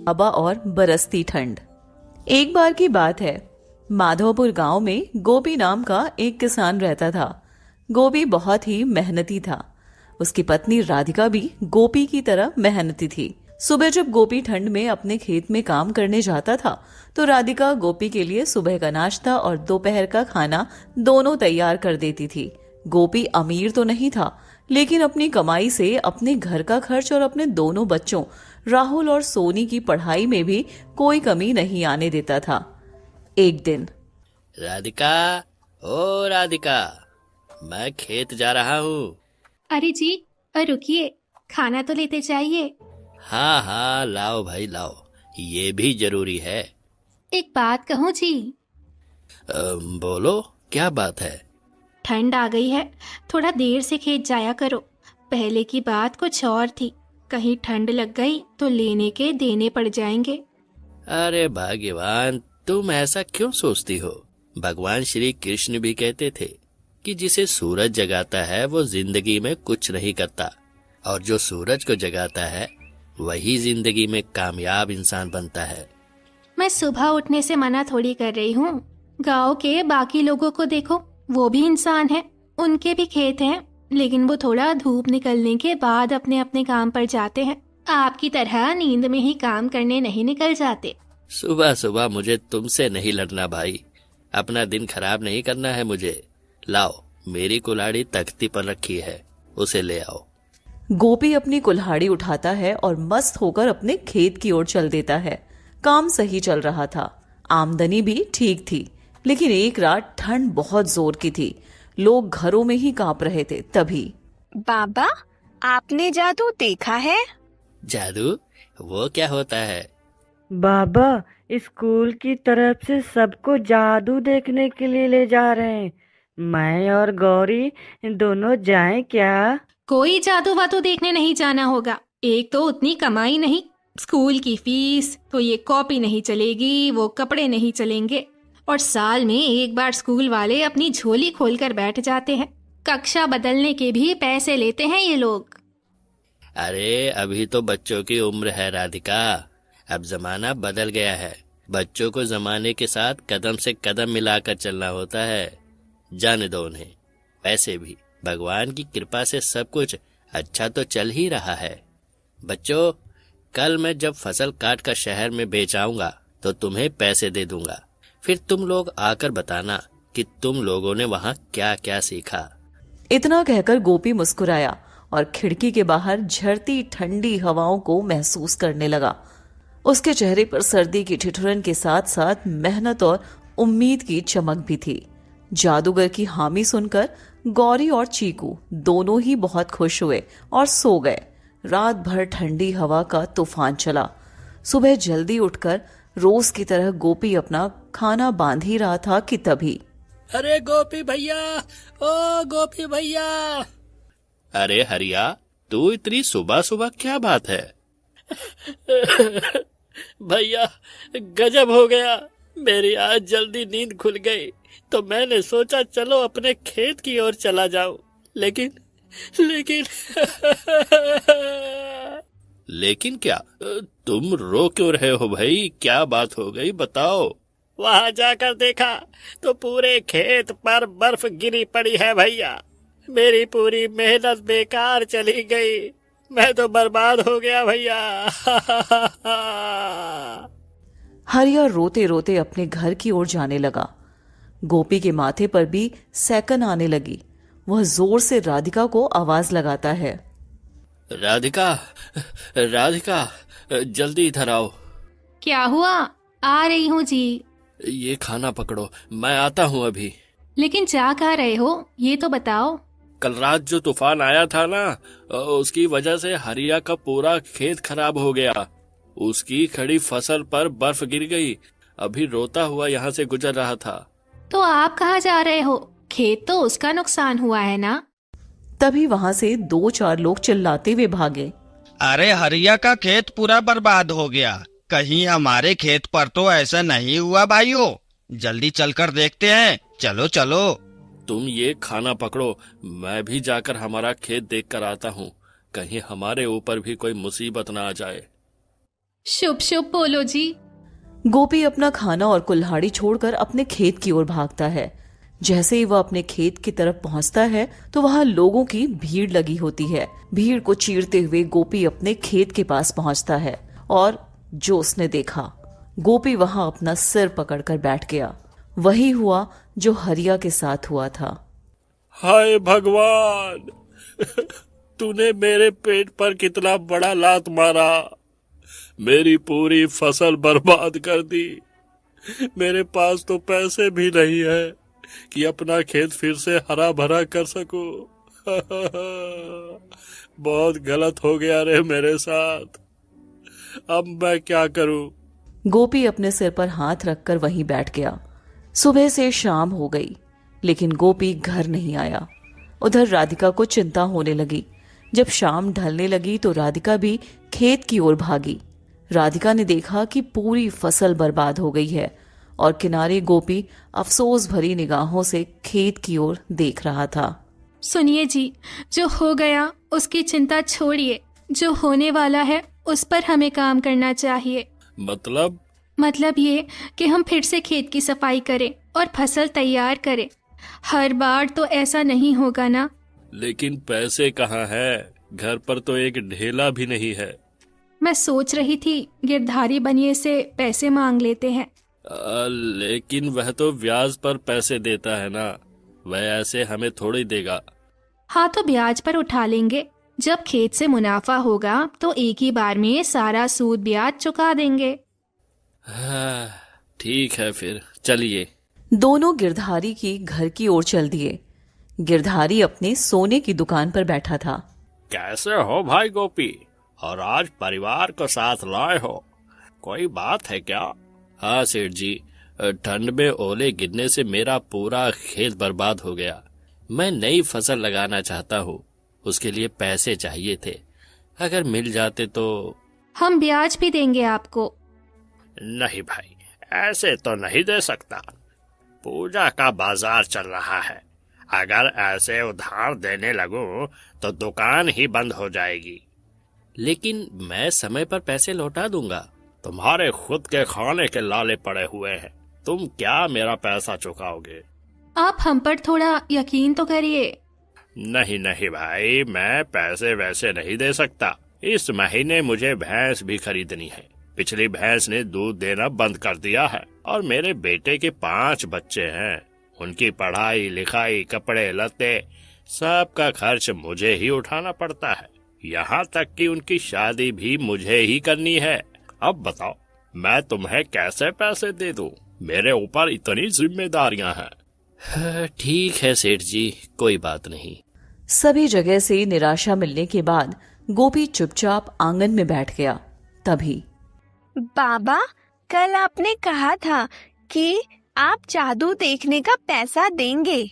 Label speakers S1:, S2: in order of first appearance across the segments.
S1: हवा और बरसती ठंड। एक बार की बात है, माधवपुर गांव में गोपी नाम का एक किसान रहता था। गोपी बहुत ही मेहनती था। उसकी पत्नी राधिका भी गोपी की तरह मेहनती थी। सुबह जब गोपी ठंड में अपने खेत में काम करने जाता था तो राधिका गोपी के लिए सुबह का नाश्ता और दोपहर का खाना दोनों तैयार कर देती थी। गोपी अमीर तो नहीं था, लेकिन अपनी कमाई से अपने घर का खर्च और अपने दोनों बच्चों राहुल और सोनी की पढ़ाई में भी कोई कमी नहीं आने देता था। एक दिन,
S2: राधिका, ओ राधिका, मैं खेत जा रहा हूँ।
S3: अरे जी, रुकिए, खाना तो लेते जाइए।
S2: हाँ हाँ, लाओ भाई लाओ, ये भी जरूरी है।
S3: एक बात कहूँ जी?
S2: बोलो, क्या बात है?
S3: ठंड आ गई है, थोड़ा देर से खेत जाया करो। पहले की बात कुछ और थी, कहीं ठंड लग गई तो लेने के देने पड़ जाएंगे।
S2: अरे भाग्यवान, तुम ऐसा क्यों सोचती हो? भगवान श्री कृष्ण भी कहते थे कि जिसे सूरज जगाता है वो जिंदगी में कुछ नहीं करता, और जो सूरज को जगाता है वही जिंदगी में कामयाब इंसान बनता है।
S3: मैं सुबह उठने से मना थोड़ी कर रही हूँ। गांव के बाकी लोगों को देखो, वो भी इंसान हैं, उनके भी खेत हैं, लेकिन वो थोड़ा धूप निकलने के बाद अपने अपने काम पर जाते हैं। आपकी तरह नींद में ही काम करने नहीं निकल जाते।
S2: सुबह सुबह मुझे तुमसे नहीं लड़ना भाई, अपना दिन खराब नहीं करना है मुझे। लाओ, मेरी कुल्हाड़ी तख्ती पर रखी है, उसे ले आओ।
S1: गोपी अपनी कुल्हाड़ी उठाता है और मस्त होकर अपने खेत की ओर चल देता है। काम सही चल रहा था, आमदनी भी ठीक थी, लेकिन एक रात ठंड बहुत जोर की थी। लोग घरों में ही कांप रहे थे। तभी,
S4: बाबा, आपने जादू देखा है?
S2: जादू? वो क्या होता है?
S5: बाबा, स्कूल की तरफ से सबको जादू देखने के लिए ले जा रहे हैं। मैं और गौरी दोनों जाएं क्या?
S3: कोई जादू वादू देखने नहीं जाना होगा। एक तो उतनी कमाई नहीं, स्कूल की फीस, तो ये कॉपी नहीं चलेगी, वो कपड़े नहीं चलेंगे, और साल में एक बार स्कूल वाले अपनी झोली खोलकर बैठ जाते हैं। कक्षा बदलने के भी पैसे लेते हैं ये लोग।
S2: अरे अभी तो बच्चों की उम्र है राधिका, अब जमाना बदल गया है। बच्चों को जमाने के साथ कदम से कदम मिलाकर चलना होता है। जाने दो उन्हें। वैसे भी भगवान की कृपा से सब कुछ अच्छा तो चल ही रहा है। बच्चों, कल मैं जब फसल काट कर शहर में बेच आऊंगा तो तुम्हें पैसे दे दूंगा। फिर तुम लोग आकर बताना कि तुम लोगों ने वहाँ क्या क्या सीखा।
S1: इतना कहकर गोपी मुस्कुराया और खिड़की के बाहर झरती ठंडी हवाओं को महसूस करने लगा। उसके चेहरे पर सर्दी की ठिठुरन के साथ साथ मेहनत और उम्मीद की चमक भी थी। जादूगर की हामी सुनकर गौरी और चीकू दोनों ही बहुत खुश हुए और सो गए। रात भर ठंडी हवा का तूफान चला। सुबह जल्दी उठकर रोज की तरह गोपी अपना खाना बांध ही रहा था कि तभी,
S2: अरे गोपी भैया, ओ गोपी भैया! अरे हरिया, तू इतनी सुबह सुबह क्या बात है? भैया, गजब हो गया। मेरी आज जल्दी नींद खुल गई तो मैंने सोचा चलो अपने खेत की ओर चला जाऊं, लेकिन लेकिन लेकिन क्या? तुम रो क्यों रहे हो भाई? क्या बात हो गई, बताओ। वहां जाकर देखा तो पूरे खेत पर बर्फ गिरी पड़ी है भैया। मेरी पूरी मेहनत बेकार चली गई, मैं तो बर्बाद हो गया भैया।
S1: हरिया रोते रोते अपने घर की ओर जाने लगा। गोपी के माथे पर भी सैकन आने लगी। वह जोर से राधिका को आवाज लगाता है,
S2: राधिका, राधिका, जल्दी इधर आओ।
S3: क्या हुआ? आ रही हूँ जी।
S2: ये खाना पकड़ो, मैं आता हूँ अभी।
S3: लेकिन जा कहाँ रहे हो, ये तो बताओ।
S2: कल रात जो तूफान आया था ना, उसकी वजह से हरिया का पूरा खेत खराब हो गया। उसकी खड़ी फसल पर बर्फ गिर गई। अभी रोता हुआ यहाँ से गुजर रहा था।
S3: तो आप कहाँ जा रहे हो? खेत तो उसका नुकसान हुआ है ना?
S1: तभी वहां से 2-4 लोग चिल्लाते हुए भागे,
S6: अरे हरिया का खेत पूरा बर्बाद हो गया। कहीं हमारे खेत पर तो ऐसा नहीं हुआ भाइयों। जल्दी चलकर देखते हैं, चलो चलो।
S2: तुम ये खाना पकड़ो, मैं भी जाकर हमारा खेत देख कर आता हूँ। कहीं हमारे ऊपर भी कोई मुसीबत ना आ जाए।
S3: शुभ शुभ बोलो जी।
S1: गोपी अपना खाना और कुल्हाड़ी छोड़कर अपने खेत की ओर भागता है। जैसे ही वह अपने खेत की तरफ पहुंचता है तो वहां लोगों की भीड़ लगी होती है। भीड़ को चीरते हुए गोपी अपने खेत के पास पहुंचता है और जो उसने देखा, गोपी वहां अपना सिर पकड़कर बैठ गया। वही हुआ जो हरिया के साथ हुआ था।
S2: हाय भगवान, तूने मेरे पेट पर कितना बड़ा लात मारा। मेरी पूरी फसल बर्बाद कर दी। मेरे पास तो पैसे भी नहीं है कि अपना खेत फिर से हरा भरा कर सकूं। बहुत गलत हो गया रे मेरे साथ। अब मैं क्या करूं?
S1: गोपी अपने सिर पर हाथ रखकर वहीं बैठ गया। सुबह से शाम हो गई, लेकिन गोपी घर नहीं आया। उधर राधिका को चिंता होने लगी। जब शाम ढलने लगी तो राधिका भी खेत की ओर भागी। राधिका ने देखा कि पूरी फसल बर्बाद हो गई है और किनारे गोपी अफसोस भरी निगाहों से खेत की ओर देख रहा था।
S3: सुनिए जी, जो हो गया उसकी चिंता छोड़िए, जो होने वाला है उस पर हमें काम करना चाहिए।
S2: मतलब
S3: ये कि हम फिर से खेत की सफाई करें और फसल तैयार करें। हर बार तो ऐसा नहीं होगा ना।
S2: लेकिन पैसे कहाँ है? घर पर तो एक ढेला भी नहीं है।
S3: मैं सोच रही थी गिरधारी बनिए से पैसे मांग लेते हैं।
S2: लेकिन वह तो ब्याज पर पैसे देता है ना, वह ऐसे हमें थोड़ी देगा।
S3: हाँ, तो ब्याज पर उठा लेंगे। जब खेत से मुनाफा होगा तो एक ही बार में सारा सूद ब्याज चुका देंगे।
S2: हाँ, ठीक है, फिर चलिए।
S1: दोनों गिरधारी की घर की ओर चल दिए। गिरधारी अपने सोने की दुकान पर बैठा था।
S2: कैसे हो भाई गोपी? और आज परिवार को साथ लाए हो, कोई बात है क्या? हाँ सेठ जी, ठंड में ओले गिरने से मेरा पूरा खेत बर्बाद हो गया। मैं नई फसल लगाना चाहता हूँ, उसके लिए पैसे चाहिए थे। अगर मिल जाते तो।
S3: हम ब्याज भी देंगे आपको।
S2: नहीं भाई, ऐसे तो नहीं दे सकता। पूजा का बाजार चल रहा है, अगर ऐसे उधार देने लगूं तो दुकान ही बंद हो जाएगी। लेकिन मैं समय पर पैसे लौटा दूंगा। तुम्हारे खुद के खाने के लाले पड़े हुए हैं, तुम क्या मेरा पैसा चुकाओगे?
S3: आप हम पर थोड़ा यकीन तो करिए।
S2: नहीं नहीं भाई, मैं पैसे वैसे नहीं दे सकता। इस महीने मुझे भैंस भी खरीदनी है। पिछली भैंस ने दूध देना बंद कर दिया है और मेरे बेटे के 5 बच्चे हैं। उनकी पढ़ाई लिखाई, कपड़े लत्ते, सबका खर्च मुझे ही उठाना पड़ता है। यहाँ तक कि उनकी शादी भी मुझे ही करनी है। अब बताओ, मैं तुम्हें कैसे पैसे दे दूं? मेरे ऊपर इतनी जिम्मेदारियां हैं। ठीक है सेठ जी, कोई बात नहीं।
S1: सभी जगह से निराशा मिलने के बाद गोपी चुपचाप आंगन में बैठ गया। तभी
S4: बाबा, कल आपने कहा था कि आप जादू देखने का पैसा देंगे।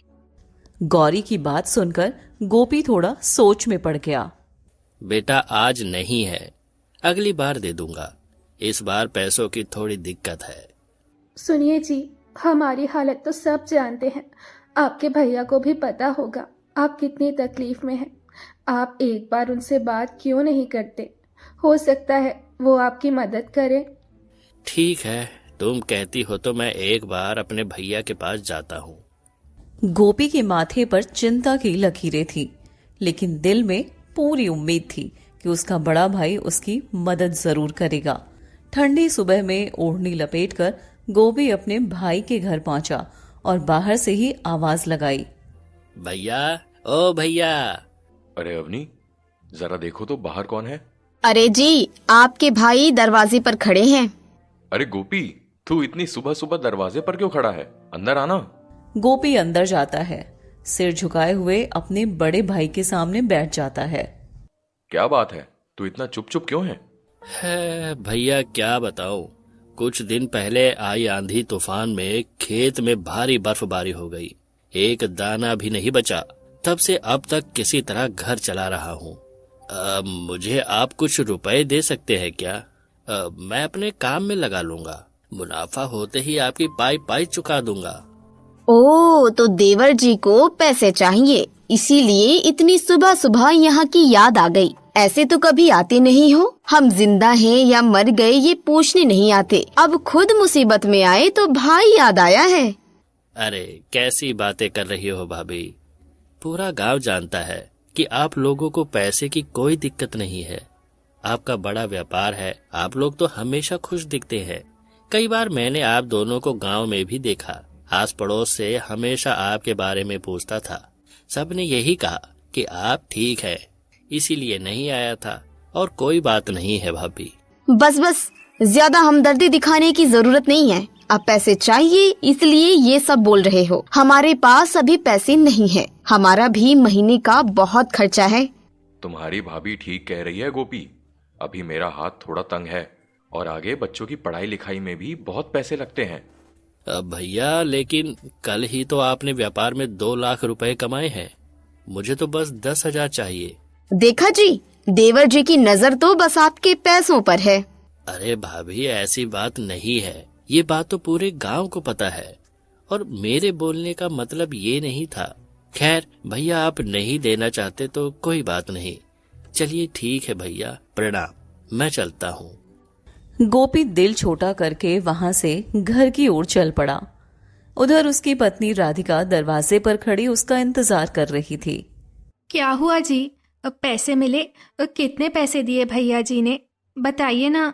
S1: गौरी की बात सुनकर गोपी थोड़ा सोच में पड़ गया।
S2: बेटा, आज नहीं है, अगली बार दे दूंगा। इस बार पैसों की थोड़ी दिक्कत है।
S3: सुनिए जी, हमारी हालत तो सब जानते हैं। आपके भैया को भी पता होगा आप कितनी तकलीफ में हैं। आप एक बार उनसे बात क्यों नहीं करते? हो सकता है वो आपकी मदद करे।
S2: ठीक है, तुम कहती हो तो मैं एक बार अपने भैया के पास जाता हूँ।
S1: गोपी के माथे पर चिंता की लकीरें थी, लेकिन दिल में पूरी उम्मीद थी कि उसका बड़ा भाई उसकी मदद जरूर करेगा। ठंडी सुबह में ओढ़नी लपेटकर गोपी अपने भाई के घर पहुंचा और बाहर से ही आवाज लगाई,
S2: भैया, ओ भैया।
S7: अरे अवनी, जरा देखो तो बाहर कौन है?
S8: अरे जी, आपके भाई दरवाजे पर खड़े हैं।
S7: अरे गोपी, तू इतनी सुबह सुबह दरवाजे पर क्यों खड़ा है? अंदर आना।
S1: गोपी अंदर जाता है, सिर झुकाए हुए अपने बड़े भाई के सामने बैठ जाता है।
S7: क्या बात है, तू इतना चुप चुप क्यों है?
S2: भैया क्या बताऊं, कुछ दिन पहले आई आंधी तूफान में खेत में भारी बर्फबारी हो गई। एक दाना भी नहीं बचा। तब से अब तक किसी तरह घर चला रहा हूँ। मुझे आप कुछ रुपए दे सकते हैं क्या? मैं अपने काम में लगा लूंगा। मुनाफा होते ही आपकी पाई पाई चुका दूंगा।
S8: ओ, तो देवर जी को पैसे चाहिए, इसीलिए इतनी सुबह सुबह यहाँ की याद आ गई। ऐसे तो कभी आते नहीं हो, हम जिंदा हैं या मर गए ये पूछने नहीं आते। अब खुद मुसीबत में आए तो भाई याद आया है।
S2: अरे कैसी बातें कर रही हो भाभी, पूरा गांव जानता है कि आप लोगों को पैसे की कोई दिक्कत नहीं है। आपका बड़ा व्यापार है, आप लोग तो हमेशा खुश दिखते हैं। कई बार मैंने आप दोनों को गांव में भी देखा। आस पड़ोस से हमेशा आपके बारे में पूछता था। सबने यही कहा कि आप ठीक है, इसीलिए नहीं आया था, और कोई बात नहीं है भाभी।
S8: बस बस, ज्यादा हमदर्दी दिखाने की जरूरत नहीं है। अब पैसे चाहिए इसलिए ये सब बोल रहे हो। हमारे पास अभी पैसे नहीं है, हमारा भी महीने का बहुत खर्चा है।
S7: तुम्हारी भाभी ठीक कह रही है गोपी, अभी मेरा हाथ थोड़ा तंग है और आगे बच्चों की पढ़ाई लिखाई में भी बहुत पैसे लगते हैं।
S2: भैया, लेकिन कल ही तो आपने व्यापार में 2 लाख रुपए कमाए हैं। मुझे तो बस 10,000 चाहिए।
S8: देखा जी, देवर जी की नजर तो बस आपके पैसों पर है।
S2: अरे भाभी, ऐसी बात नहीं है, ये बात तो पूरे गांव को पता है, और मेरे बोलने का मतलब ये नहीं था। खैर भैया, आप नहीं देना चाहते तो कोई बात नहीं। चलिए ठीक है भैया, प्रणाम, मैं चलता हूँ।
S1: गोपी दिल छोटा करके वहां से घर की ओर चल पड़ा। उधर उसकी पत्नी राधिका दरवाजे पर खड़ी उसका इंतजार कर रही थी।
S3: क्या हुआ जी, पैसे मिले? कितने पैसे दिए भैया जी ने, बताइए ना।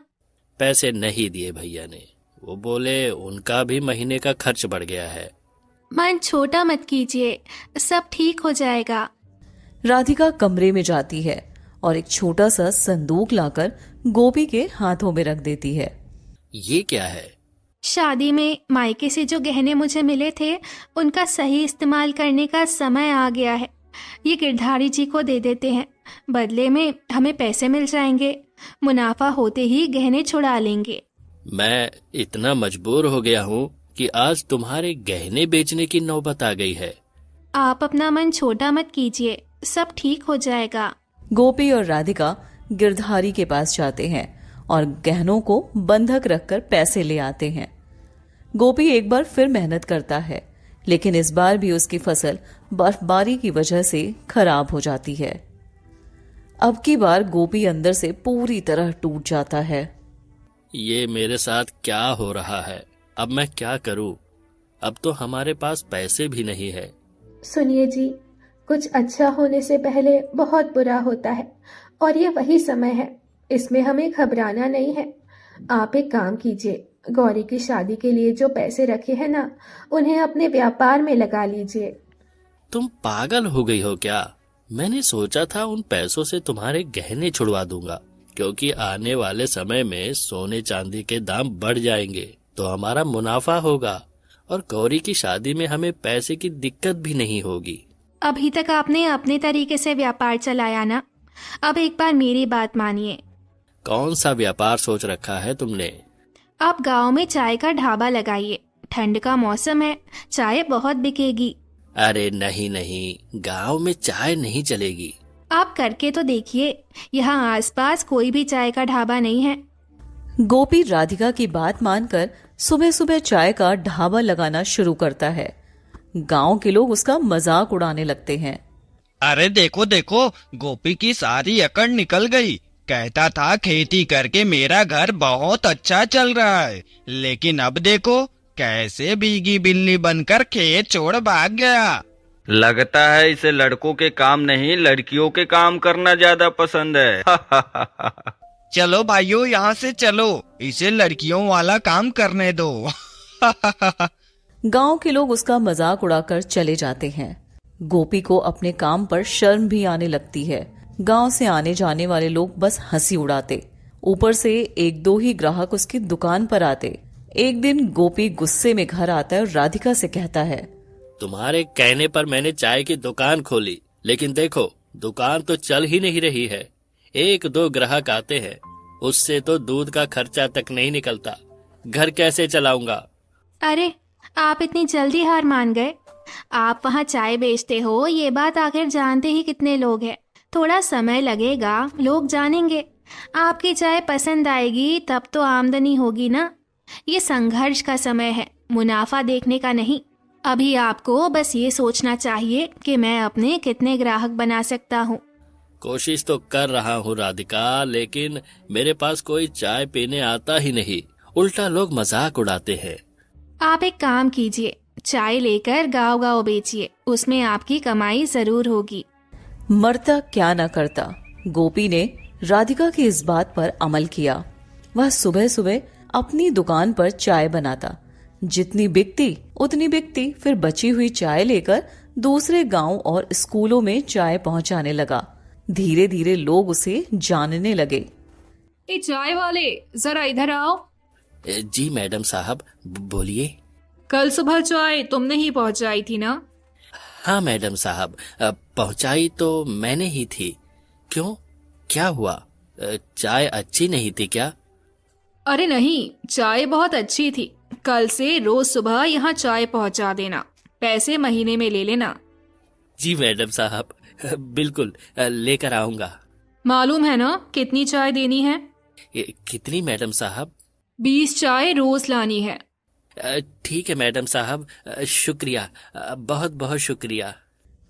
S2: पैसे नहीं दिए भैया ने, वो बोले उनका भी महीने का खर्च बढ़ गया है।
S3: मन छोटा मत कीजिए, सब ठीक हो जाएगा।
S1: राधिका कमरे में जाती है और एक छोटा सा संदूक लाकर गोपी के हाथों में रख देती है।
S2: ये क्या है?
S3: शादी में मायके से जो गहने मुझे मिले थे, उनका सही इस्तेमाल करने का समय आ गया है। ये गिरधारी जी को दे देते हैं, बदले में हमें पैसे मिल जाएंगे। मुनाफा होते ही गहने छुड़ा लेंगे।
S2: मैं इतना मजबूर हो गया हूँ कि आज तुम्हारे गहने बेचने की नौबत आ गई है।
S3: आप अपना मन छोटा मत कीजिए, सब ठीक हो जाएगा।
S1: गोपी और राधिका गिरधारी के पास जाते हैं और गहनों को बंधक रखकर पैसे ले आते हैं। गोपी एक बार फिर मेहनत करता है, लेकिन इस बार भी उसकी फसल बर्फबारी की वजह से खराब हो जाती है। अब की बार गोपी अंदर से पूरी तरह टूट जाता है।
S2: ये मेरे साथ क्या हो रहा है? अब मैं क्या करूं? अब तो हमारे पास पैसे भी नहीं है।
S9: सुनिए जी, कुछ अच्छा होने से पहले बहुत बुरा होता है, और ये वही समय है, इसमें हमें घबराना नहीं है। आप एक काम कीजिए, गौरी की शादी के लिए जो पैसे रखे हैं ना, उन्हें अपने व्यापार में लगा लीजिए।
S2: तुम पागल हो गई हो क्या? मैंने सोचा था उन पैसों से तुम्हारे गहने छुड़वा दूंगा, क्योंकि आने वाले समय में सोने चांदी के दाम बढ़ जाएंगे तो हमारा मुनाफा होगा, और गौरी की शादी में हमें पैसे की दिक्कत भी नहीं होगी।
S3: अभी तक आपने अपने तरीके से व्यापार चलाया ना, अब एक बार मेरी बात मानिए।
S2: कौन सा व्यापार सोच रखा है तुमने?
S3: आप गांव में चाय का ढाबा लगाइए, ठंड का मौसम है, चाय बहुत बिकेगी।
S2: अरे नहीं नहीं, गांव में चाय नहीं चलेगी।
S3: आप करके तो देखिए, यहाँ आसपास कोई भी चाय का ढाबा नहीं है।
S1: गोपी राधिका की बात मानकर सुबह सुबह चाय का ढाबा लगाना शुरू करता है। गांव के लोग उसका मजाक उड़ाने लगते हैं।
S6: अरे देखो देखो, गोपी की सारी अकड़ निकल गई। कहता था खेती करके मेरा घर बहुत अच्छा चल रहा है, लेकिन अब देखो कैसे भीगी बिल्ली बनकर खेत छोड़ भाग गया।
S10: लगता है इसे लड़कों के काम नहीं, लड़कियों के काम करना ज्यादा पसंद है।
S6: चलो भाइयों, यहाँ से चलो, इसे लड़कियों वाला काम करने दो।
S1: गांव के लोग उसका मजाक उड़ाकर चले जाते हैं। गोपी को अपने काम पर शर्म भी आने लगती है। गांव से आने जाने वाले लोग बस हंसी उड़ाते, ऊपर से 1-2 ही ग्राहक उसकी दुकान पर आते। एक दिन गोपी गुस्से में घर आता है और राधिका से कहता है,
S2: तुम्हारे कहने पर मैंने चाय की दुकान खोली, लेकिन देखो दुकान तो चल ही नहीं रही है। 1-2 ग्राहक आते हैं, उससे तो दूध का खर्चा तक नहीं निकलता। घर कैसे चलाऊंगा?
S3: अरे आप इतनी जल्दी हार मान गए? आप वहाँ चाय बेचते हो, ये बात आखिर जानते ही कितने लोग हैं। थोड़ा समय लगेगा, लोग जानेंगे। आपकी चाय पसंद आएगी तब तो आमदनी होगी ना। ये संघर्ष का समय है, मुनाफा देखने का नहीं। अभी आपको बस ये सोचना चाहिए कि मैं अपने कितने ग्राहक बना सकता हूँ।
S2: कोशिश तो कर रहा हूँ राधिका, लेकिन मेरे पास कोई चाय पीने आता ही नहीं। उल्टा लोग मजाक उड़ाते हैं।
S3: आप एक काम कीजिए, चाय लेकर गांव गांव बेचिए, उसमें आपकी कमाई जरूर होगी।
S1: मरता क्या न करता, गोपी ने राधिका की इस बात पर अमल किया। वह सुबह सुबह अपनी दुकान पर चाय बनाता। जितनी बिकती उतनी बिकती, फिर बची हुई चाय लेकर दूसरे गांव और स्कूलों में चाय पहुंचाने लगा। धीरे धीरे लोग उसे जानने लगे।
S3: ए चाय वाले, जरा इधर आओ।
S2: जी मैडम साहब, बोलिए।
S3: कल सुबह चाय तुमने ही पहुंचाई थी ना?
S2: हाँ मैडम साहब, पहुंचाई तो मैंने ही थी। क्यों, क्या हुआ? चाय अच्छी नहीं थी क्या?
S3: अरे नहीं, चाय बहुत अच्छी थी। कल से रोज सुबह यहाँ चाय पहुंचा देना, पैसे महीने में ले लेना।
S2: जी मैडम साहब, बिल्कुल लेकर आऊंगा।
S3: मालूम है ना कितनी चाय देनी है?
S2: कितनी मैडम साहब?
S3: 20 चाय रोज लानी है।
S2: ठीक है मैडम साहब, शुक्रिया, बहुत बहुत शुक्रिया।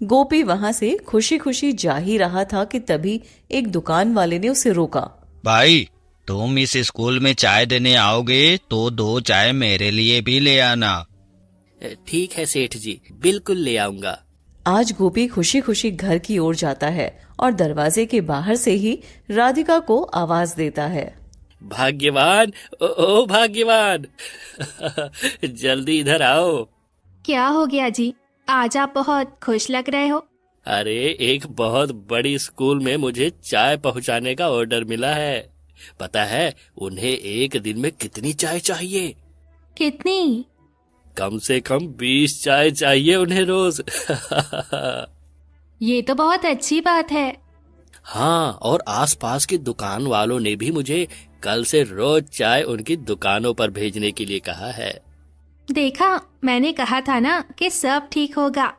S1: गोपी वहां से खुशी खुशी जा ही रहा था कि तभी एक दुकान वाले ने उसे रोका।
S6: भाई, तुम इस स्कूल में चाय देने आओगे तो 2 चाय मेरे लिए भी ले आना।
S2: ठीक है सेठ जी, बिल्कुल ले आऊंगा।
S1: आज गोपी खुशी खुशी घर की ओर जाता है और दरवाजे के बाहर से ही राधिका को आवाज देता है।
S2: भाग्यवान, ओ भाग्यवान, जल्दी इधर आओ।
S3: क्या हो गया जी, आज आप बहुत खुश लग रहे हो।
S2: अरे एक बहुत बड़ी स्कूल में मुझे चाय पहुंचाने का ऑर्डर मिला है। पता है उन्हें एक दिन में कितनी चाय चाहिए?
S3: कितनी?
S2: कम से कम 20 चाय चाहिए उन्हें रोज।
S3: ये तो बहुत अच्छी बात है।
S2: हाँ, और आसपास की दुकान वालों ने भी मुझे कल से रोज चाय उनकी दुकानों पर भेजने के लिए कहा है।
S3: देखा, मैंने कहा था ना कि सब ठीक होगा।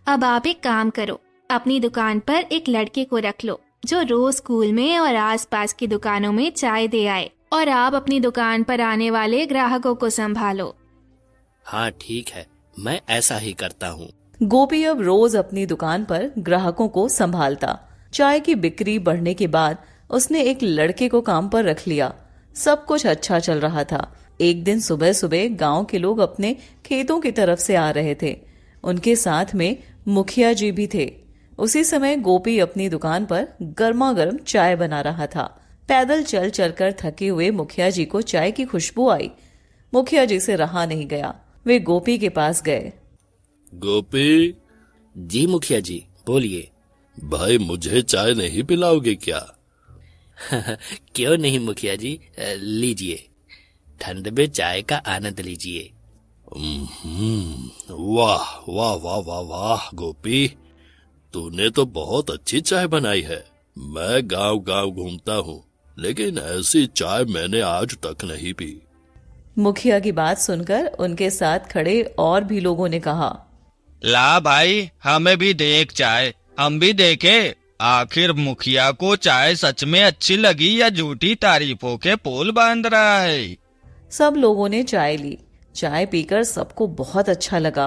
S3: अब आप एक काम करो, अपनी दुकान पर एक लड़के को रख लो जो रोज स्कूल में और आसपास की दुकानों में चाय दे आए, और आप अपनी दुकान पर आने वाले ग्राहकों को संभालो।
S2: हाँ ठीक है, मैं ऐसा ही करता हूँ।
S1: गोपी अब रोज अपनी दुकान पर ग्राहकों को संभालता। चाय की बिक्री बढ़ने के बाद उसने एक लड़के को काम पर रख लिया। सब कुछ अच्छा चल रहा था। एक दिन सुबह सुबह गांव के लोग अपने खेतों की तरफ से आ रहे थे। उनके साथ में मुखिया जी भी थे। उसी समय गोपी अपनी दुकान पर गर्मा गर्म चाय बना रहा था। पैदल चल चलकर थके हुए मुखिया जी को चाय की खुशबू आई। मुखिया जी से रहा नहीं गया, वे गोपी के पास गए।
S2: गोपी जी। मुखिया जी बोलिए।
S11: भाई, मुझे चाय नहीं पिलाओगे क्या?
S2: क्यों नहीं मुखिया जी, लीजिए, ठंड में चाय का आनंद लीजिए।
S11: वाह वाह वाह वाह वाह गोपी, तूने तो बहुत अच्छी चाय बनाई है। मैं गांव गांव घूमता हूँ, लेकिन ऐसी चाय मैंने आज तक नहीं पी।
S1: मुखिया की बात सुनकर उनके साथ खड़े और भी लोगों ने कहा,
S6: ला भाई, हमें भी दे एक चाय, हम भी देखे। आखिर मुखिया को चाय सच में अच्छी लगी या झूठी तारीफों के पोल बांध रहा है।
S1: सब लोगों ने चाय ली। चाय पीकर सबको बहुत अच्छा लगा।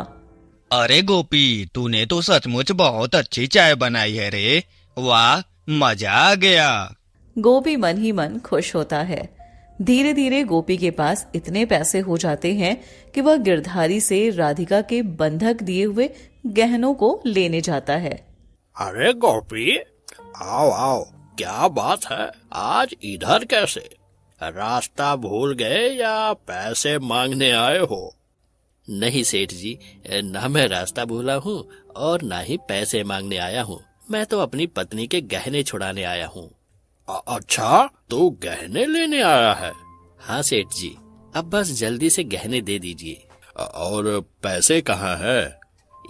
S6: अरे गोपी, तूने तो सचमुच बहुत अच्छी चाय बनाई है रे। वाह, मजा आ गया।
S1: गोपी मन ही मन खुश होता है। धीरे धीरे गोपी के पास इतने पैसे हो जाते हैं कि वह गिरधारी से राधिका के बंधक दिए हुए गहनों को लेने जाता है।
S11: अरे गोपी, आओ आओ, क्या बात है, आज इधर कैसे? रास्ता भूल गए या पैसे मांगने आए हो?
S2: नहीं सेठ जी, ना मैं रास्ता भूला हूँ और ना ही पैसे मांगने आया हूँ। मैं तो अपनी पत्नी के गहने छुड़ाने आया हूँ।
S11: अच्छा, तो गहने लेने आया है?
S2: हाँ सेठ जी, अब बस जल्दी से गहने दे दीजिए।
S11: और पैसे कहाँ है?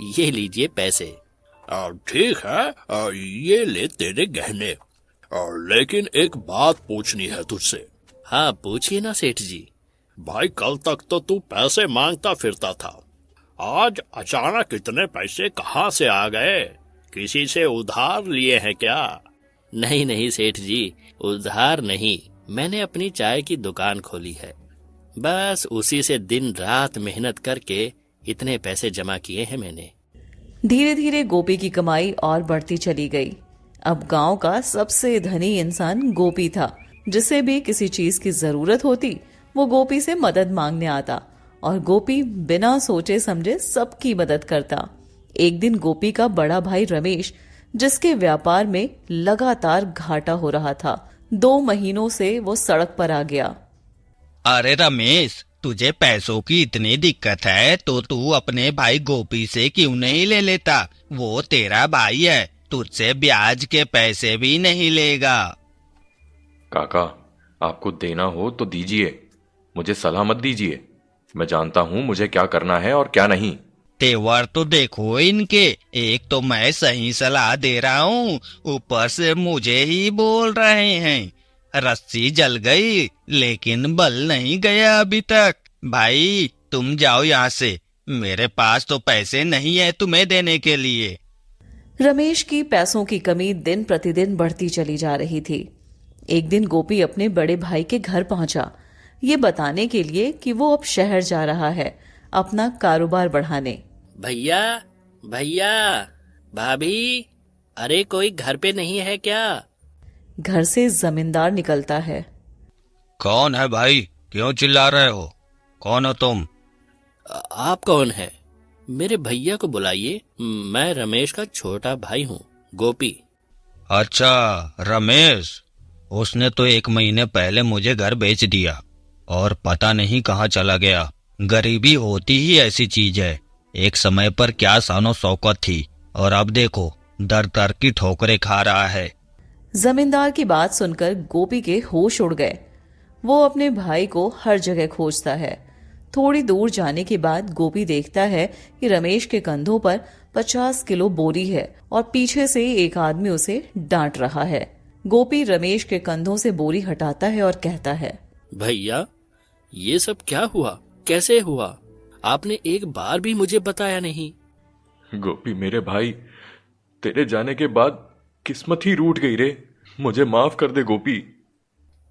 S2: ये लीजिए पैसे।
S11: ठीक है, ये ले तेरे गहने। लेकिन एक बात पूछनी है तुझसे।
S2: हाँ पूछिए ना सेठ जी।
S11: भाई, कल तक तो तू पैसे मांगता फिरता था, आज अचानक इतने पैसे कहाँ से आ गए? किसी से उधार लिए हैं क्या?
S2: नहीं नहीं सेठ जी, उधार नहीं, मैंने अपनी चाय की दुकान खोली है। बस उसी से दिन रात मेहनत करके इतने पैसे जमा किए हैं मैंने।
S1: धीरे धीरे गोपी की कमाई और बढ़ती चली गई। अब गांव का सबसे धनी इंसान गोपी था। जिसे भी किसी चीज की जरूरत होती वो गोपी से मदद मांगने आता और गोपी बिना सोचे समझे सबकी मदद करता। एक दिन गोपी का बड़ा भाई रमेश, जिसके व्यापार में लगातार घाटा हो रहा था, 2 महीनों से वो सड़क पर आ गया।
S6: अरे रमेश, तुझे पैसों की इतनी दिक्कत है तो तू अपने भाई गोपी से क्यों नहीं ले लेता? वो तेरा भाई है, तुझसे ब्याज के पैसे भी नहीं लेगा।
S7: काका, आपको देना हो तो दीजिए, मुझे सलाह मत दीजिए। मैं जानता हूँ मुझे क्या करना है और क्या नहीं।
S6: तेवर तो देखो इनके, एक तो मैं सही सलाह दे रहा हूँ, ऊपर से मुझे ही बोल रहे हैं। रस्सी जल गई लेकिन बल नहीं गया अभी तक। भाई तुम जाओ यहाँ से, मेरे पास तो पैसे नहीं है तुम्हें देने के लिए।
S1: रमेश की पैसों की कमी दिन प्रतिदिन बढ़ती चली जा रही थी। एक दिन गोपी अपने बड़े भाई के घर पहुंचा, ये बताने के लिए कि वो अब शहर जा रहा है अपना कारोबार बढ़ाने।
S2: भैया, भैया, भाभी, अरे कोई घर पे नहीं है क्या?
S1: घर से जमींदार निकलता है।
S6: कौन है भाई, क्यों चिल्ला रहे हो? कौन हो तुम?
S2: आप कौन है? मेरे भैया को बुलाइए, मैं रमेश का छोटा भाई हूँ, गोपी।
S6: अच्छा रमेश, उसने तो 1 महीने पहले मुझे घर बेच दिया और पता नहीं कहाँ चला गया। गरीबी होती ही ऐसी चीज है, एक समय पर क्या शानो शौकत थी और अब देखो दर दर की ठोकरें खा रहा है।
S1: जमींदार की बात सुनकर गोपी के होश उड़ गए। वो अपने भाई को हर जगह खोजता है। थोड़ी दूर जाने के बाद गोपी देखता है कि रमेश के कंधों पर 50 किलो बोरी है और पीछे से एक आदमी उसे डांट रहा है। गोपी रमेश के कंधों से बोरी हटाता है और कहता है,
S2: भैया, ये सब क्या हुआ? कैसे हुआ? आपने एक बार भी मुझे बताया नहीं।
S7: गोपी मेरे भाई, तेरे जाने के बाद किस्मत ही रूठ गई रे, मुझे माफ कर दे गोपी।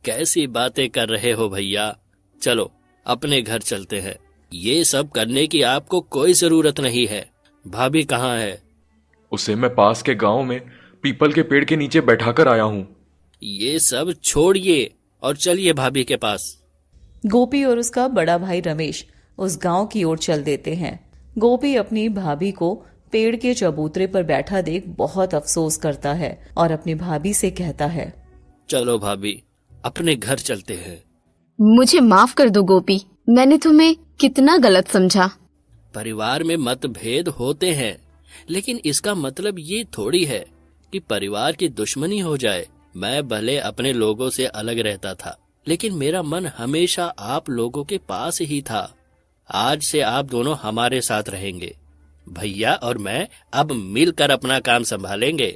S2: कैसी बातें कर रहे हो भैया? चलो अपने घर चलते हैं। ये सब करने की आपको कोई जरूरत नहीं है। भाभी कहाँ है?
S7: उसे मैं पास के गांव में पीपल के पेड़ के नीचे बैठाकर आया हूँ।
S2: ये सब छोड़िए और चलिए भाभी के पास।
S1: गोपी और उसका बड़ा भाई रमेश उस गांव की ओर चल देते हैं। गोपी अपनी भाभी को पेड़ के चबूतरे पर बैठा देख बहुत अफसोस करता है और अपनी भाभी से कहता है,
S2: चलो भाभी, अपने घर चलते हैं।
S8: मुझे माफ कर दो गोपी, मैंने तुम्हें कितना गलत समझा।
S2: परिवार में मतभेद होते हैं, लेकिन इसका मतलब ये थोड़ी है कि परिवार की दुश्मनी हो जाए। मैं भले अपने लोगों से अलग रहता था, लेकिन मेरा मन हमेशा आप लोगों के पास ही था। आज से आप दोनों हमारे साथ रहेंगे। भैया और मैं अब मिलकर अपना काम संभालेंगे।